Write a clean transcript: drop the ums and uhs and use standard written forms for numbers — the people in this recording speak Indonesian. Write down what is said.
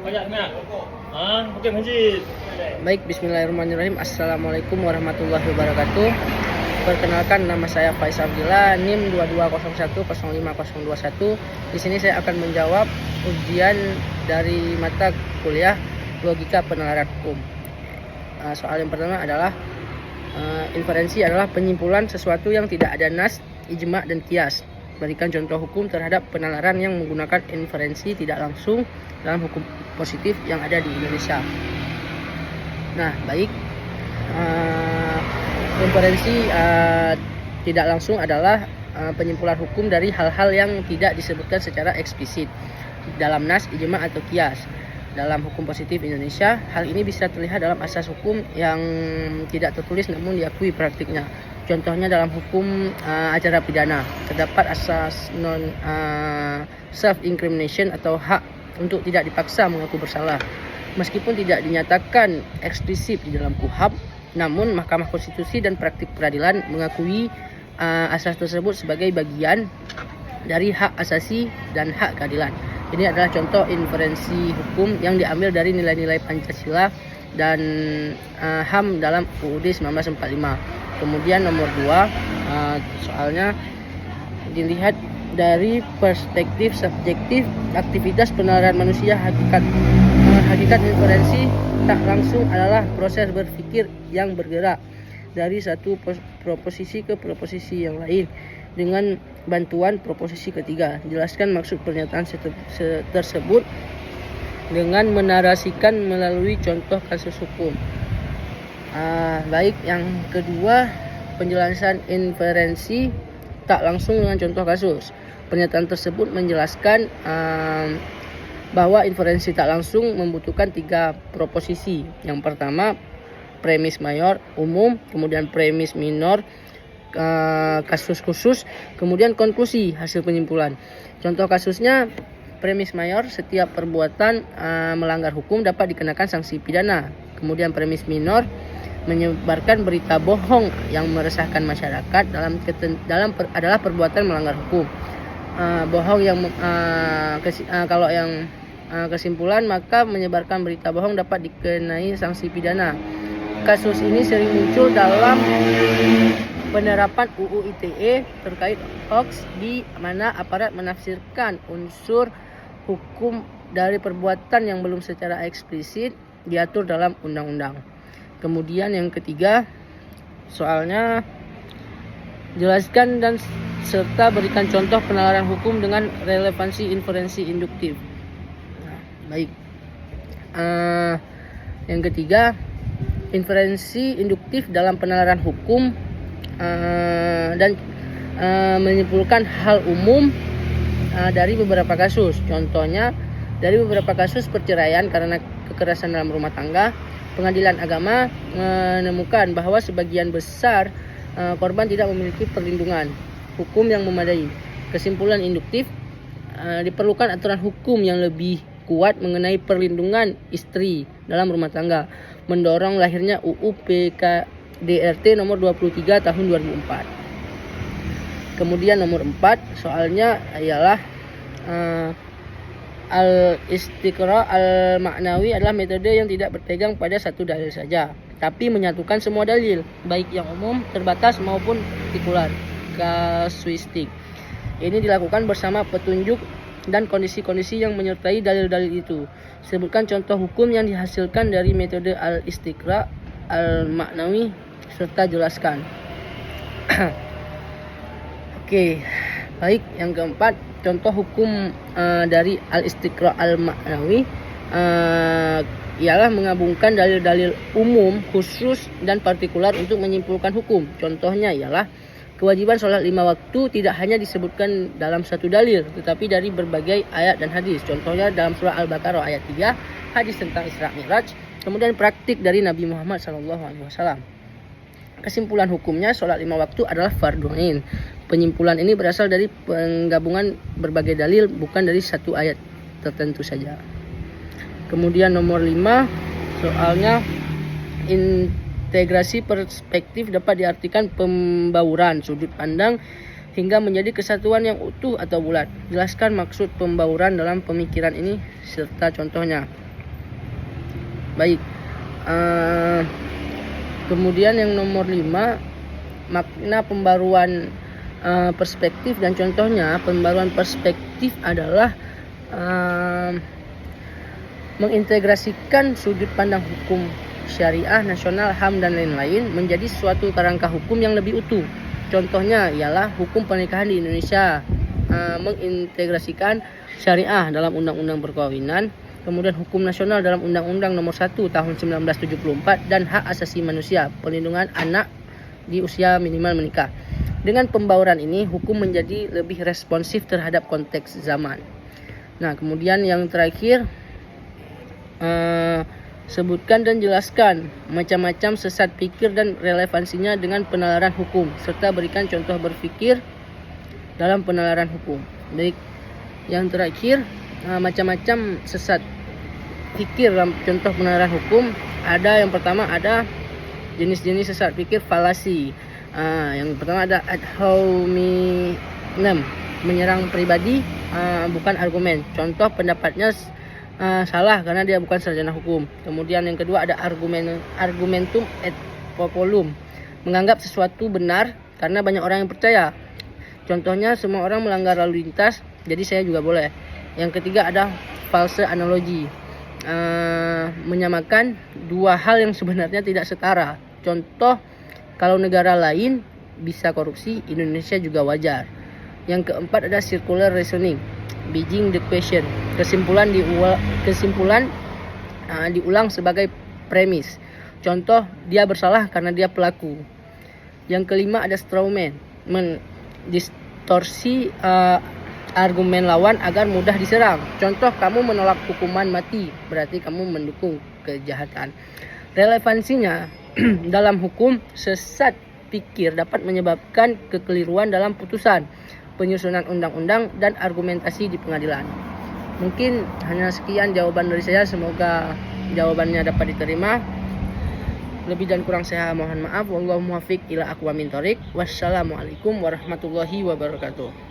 Oke, Majid. Baik, bismillahirrahmanirrahim. Assalamualaikum warahmatullahi wabarakatuh. Perkenalkan, nama saya Faisal Abdillah, NIM 220105021. Di sini saya akan menjawab ujian dari mata kuliah Logika Penalaran Hukum. Soal yang pertama adalah inferensi adalah penyimpulan sesuatu yang tidak ada nas, ijma, dan kias. Berikan contoh hukum terhadap penalaran yang menggunakan inferensi tidak langsung dalam hukum positif yang ada di Indonesia. Nah, baik. Inferensi tidak langsung adalah penyimpulan hukum dari hal-hal yang tidak disebutkan secara eksplisit dalam nas, ijma, atau kias. Dalam hukum positif Indonesia, hal ini bisa terlihat dalam asas hukum yang tidak tertulis namun diakui praktiknya. Contohnya dalam hukum acara pidana, terdapat asas non self incrimination atau hak untuk tidak dipaksa mengaku bersalah. Meskipun tidak dinyatakan eksplisit di dalam KUHP, namun Mahkamah Konstitusi dan praktik peradilan mengakui asas tersebut sebagai bagian dari hak asasi dan hak keadilan. Ini adalah contoh inferensi hukum yang diambil dari nilai-nilai Pancasila dan HAM dalam UUD 1945. Kemudian nomor 2, soalnya dilihat dari perspektif subjektif aktivitas penalaran manusia. Hakikat inferensi tak langsung adalah proses berpikir yang bergerak dari satu proposisi ke proposisi yang lain dengan bantuan proposisi ketiga. Jelaskan maksud pernyataan tersebut dengan menarasikan melalui contoh kasus hukum. Baik, yang kedua, penjelasan inferensi tak langsung dengan contoh kasus. Pernyataan tersebut menjelaskan bahwa inferensi tak langsung membutuhkan 3 proposisi. Yang pertama, premis mayor umum, kemudian premis minor kasus khusus, kemudian konklusi hasil penyimpulan. Contoh kasusnya, premis mayor, setiap perbuatan melanggar hukum dapat dikenakan sanksi pidana. Kemudian premis minor, menyebarkan berita bohong yang meresahkan masyarakat adalah perbuatan melanggar hukum. Bohong yang kalau yang kesimpulan, maka menyebarkan berita bohong dapat dikenai sanksi pidana. Kasus ini sering muncul dalam penerapan UU ITE terkait hoax, di mana aparat menafsirkan unsur hukum dari perbuatan yang belum secara eksplisit diatur dalam undang-undang. Kemudian yang ketiga, soalnya jelaskan dan serta berikan contoh penalaran hukum dengan relevansi inferensi induktif. Baik. Yang ketiga, inferensi induktif dalam penalaran hukum dan menyimpulkan hal umum dari beberapa kasus. Contohnya, dari beberapa kasus perceraian karena kekerasan dalam rumah tangga, pengadilan agama menemukan bahwa sebagian besar korban tidak memiliki perlindungan hukum yang memadai. Kesimpulan induktif, diperlukan aturan hukum yang lebih kuat mengenai perlindungan istri dalam rumah tangga, mendorong lahirnya UU PKDRT nomor 23 tahun 2004. Kemudian nomor 4, soalnya ialah al-istiqra al-maknawi adalah metode yang tidak berpegang pada satu dalil saja, tapi menyatukan semua dalil, baik yang umum, terbatas maupun partikular, kasuistik. Ini dilakukan bersama petunjuk dan kondisi-kondisi yang menyertai dalil-dalil itu. Sebutkan contoh hukum yang dihasilkan dari metode al-istiqra al-maknawi serta jelaskan. Oke, baik. Yang keempat, contoh hukum dari al-istiqra al-maknawi ialah menggabungkan dalil-dalil umum, khusus, dan partikular untuk menyimpulkan hukum. Contohnya ialah kewajiban sholat 5 waktu tidak hanya disebutkan dalam satu dalil, tetapi dari berbagai ayat dan hadis. Contohnya dalam surah Al-Baqarah ayat 3, hadis tentang Isra Mi'raj, kemudian praktik dari Nabi Muhammad SAW. Kesimpulan hukumnya, sholat 5 waktu adalah fardhu ain. Penyimpulan ini berasal dari penggabungan berbagai dalil, bukan dari satu ayat tertentu saja. Kemudian nomor 5, soalnya integrasi perspektif dapat diartikan pembauran sudut pandang hingga menjadi kesatuan yang utuh atau bulat. Jelaskan maksud pembauran dalam pemikiran ini serta contohnya. Baik. Kemudian yang nomor 5, makna pembaruan perspektif dan contohnya. Pembaruan perspektif adalah mengintegrasikan sudut pandang hukum syariah, nasional, HAM dan lain-lain menjadi suatu kerangka hukum yang lebih utuh. Contohnya ialah hukum pernikahan di Indonesia, mengintegrasikan syariah dalam undang-undang perkawinan, kemudian hukum nasional dalam Undang-Undang Nomor 1 Tahun 1974 dan hak asasi manusia, perlindungan anak di usia minimal menikah. Dengan pembauran ini, hukum menjadi lebih responsif terhadap konteks zaman. Nah, kemudian yang terakhir, sebutkan dan jelaskan macam-macam sesat pikir dan relevansinya dengan penalaran hukum, serta berikan contoh berpikir dalam penalaran hukum. Baik, yang terakhir, macam-macam sesat pikir dalam contoh penalaran hukum. Ada yang pertama, ada jenis-jenis sesat pikir falasi. Yang pertama ada ad hominem, menyerang pribadi bukan argumen. Contoh pendapatnya salah karena dia bukan sarjana hukum. Kemudian yang kedua ada argumentum et populum, menganggap sesuatu benar karena banyak orang yang percaya. Contohnya semua orang melanggar lalu lintas, jadi saya juga boleh. Yang ketiga ada false analogi, menyamakan dua hal yang sebenarnya tidak setara. Contoh, kalau negara lain bisa korupsi, Indonesia juga wajar. Yang keempat ada circular reasoning, bridging the question, kesimpulan diulang sebagai premis. Contoh, dia bersalah karena dia pelaku. Yang kelima ada strawman, mendistorsi argumen lawan agar mudah diserang. Contoh, kamu menolak hukuman mati, berarti kamu mendukung kejahatan. Relevansinya dalam hukum, sesat pikir dapat menyebabkan kekeliruan dalam putusan, penyusunan undang-undang, dan argumentasi di pengadilan. Mungkin hanya sekian jawaban dari saya, semoga jawabannya dapat diterima. Lebih dan kurang saya mohon maaf. Wallahu muwaffiq ila aqwamit thoriq. Wassalamualaikum warahmatullahi wabarakatuh.